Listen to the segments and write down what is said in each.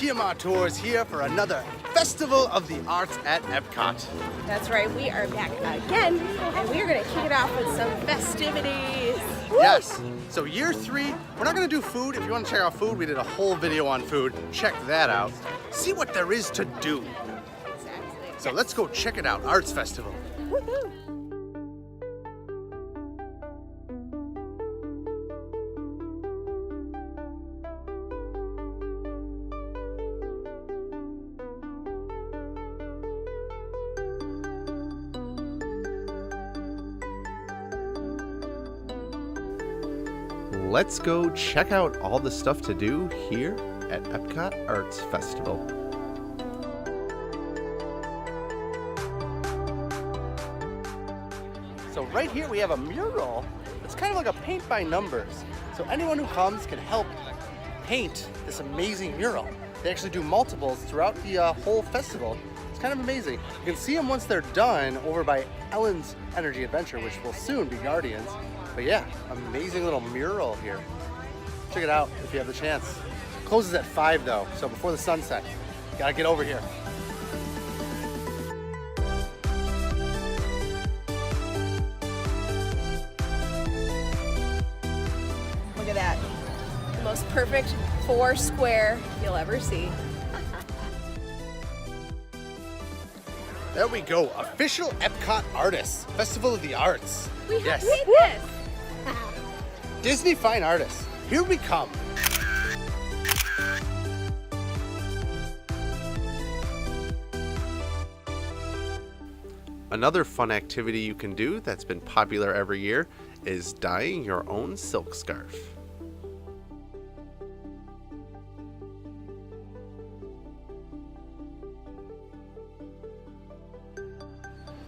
TMR Tours here for another Festival of the Arts at Epcot. That's right, we are back again, and we are going to kick it off with some festivities. Woo! Yes, so year 3, we're not going to do food. If you want to check out food, we did a whole video on food. Check that out. See what there is to do. Exactly. So let's go check it out, Arts Festival. Woohoo! Let's go check out all the stuff to do here at Epcot Arts Festival. So right here we have a mural. It's kind of like a paint by numbers. So anyone who comes can help paint this amazing mural. They actually do multiples throughout the whole festival. It's kind of amazing. You can see them once they're done over by Ellen's Energy Adventure, which will soon be Guardians. But yeah, amazing little mural here. Check it out if you have the chance. Closes at 5 though, so before the sunset. Gotta get over here. Look at that. The most perfect 4 square you'll ever see. There we go, official Epcot Artists, Festival of the Arts. We have Yes. made this! Disney Fine Artists, here we come. Another fun activity you can do that's been popular every year is dyeing your own silk scarf.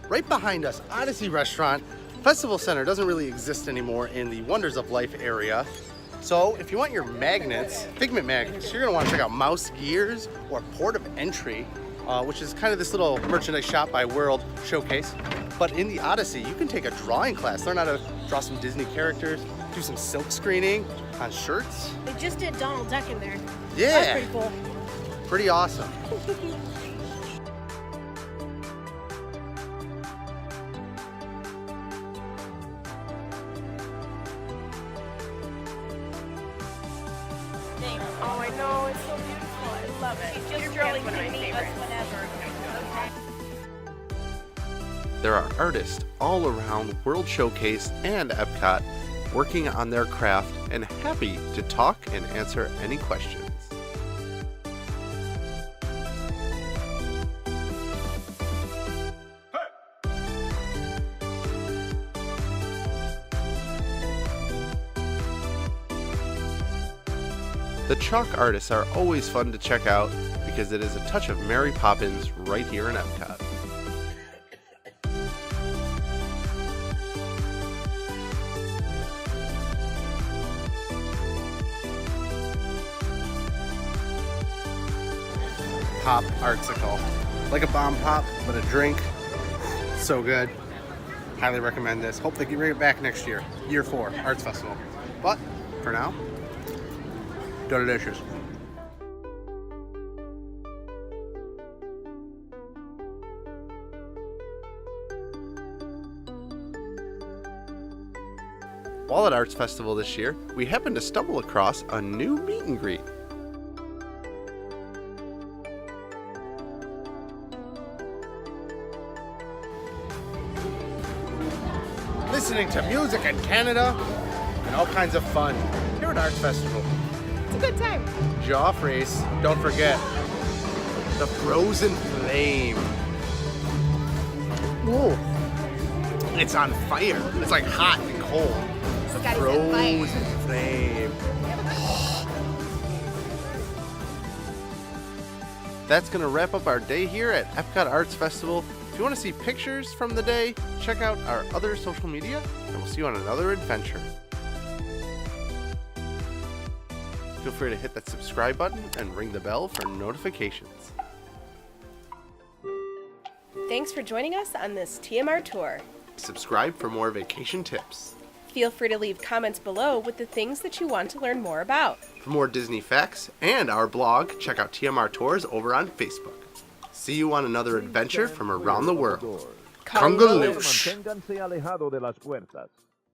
Right behind us, Odyssey Restaurant. Festival Center doesn't really exist anymore in the Wonders of Life area. So if you want your magnets, figment magnets, you're gonna wanna check out Mouse Gears or Port of Entry, which is kind of this little merchandise shop by World Showcase. But in the Odyssey, you can take a drawing class, learn how to draw some Disney characters, do some silk screening on shirts. They just did Donald Duck in there. Yeah, That's pretty cool. pretty awesome. Oh, I know, it's so beautiful. I love it. Your girl can meet us whenever. There are artists all around World Showcase and Epcot working on their craft and happy to talk and answer any questions. The chalk artists are always fun to check out because it is a touch of Mary Poppins right here in Epcot. Pop Artsicle. Like a bomb pop, but a drink. So good. Highly recommend this. Hope they can bring it back next year. Year 4, Arts Festival. But for now, delicious. While at Arts Festival this year, we happened to stumble across a new meet and greet. Listening to music in Canada and all kinds of fun here at Arts Festival. It's a good time. Jaw race, don't forget the frozen flame. Ooh, it's on fire. It's like hot and cold. The Scotty's frozen flame. That's gonna wrap up our day here at Epcot Arts Festival. If you want to see pictures from the day, check out our other social media, and we'll see you on another adventure. Feel free to hit that subscribe button and ring the bell for notifications. Thanks for joining us on this TMR tour. Subscribe for more vacation tips. Feel free to leave comments below with the things that you want to learn more about. For more Disney facts and our blog, check out TMR Tours over on Facebook. See you on another adventure from around the world. Congaloosh! Manténganse alejado de las puertas.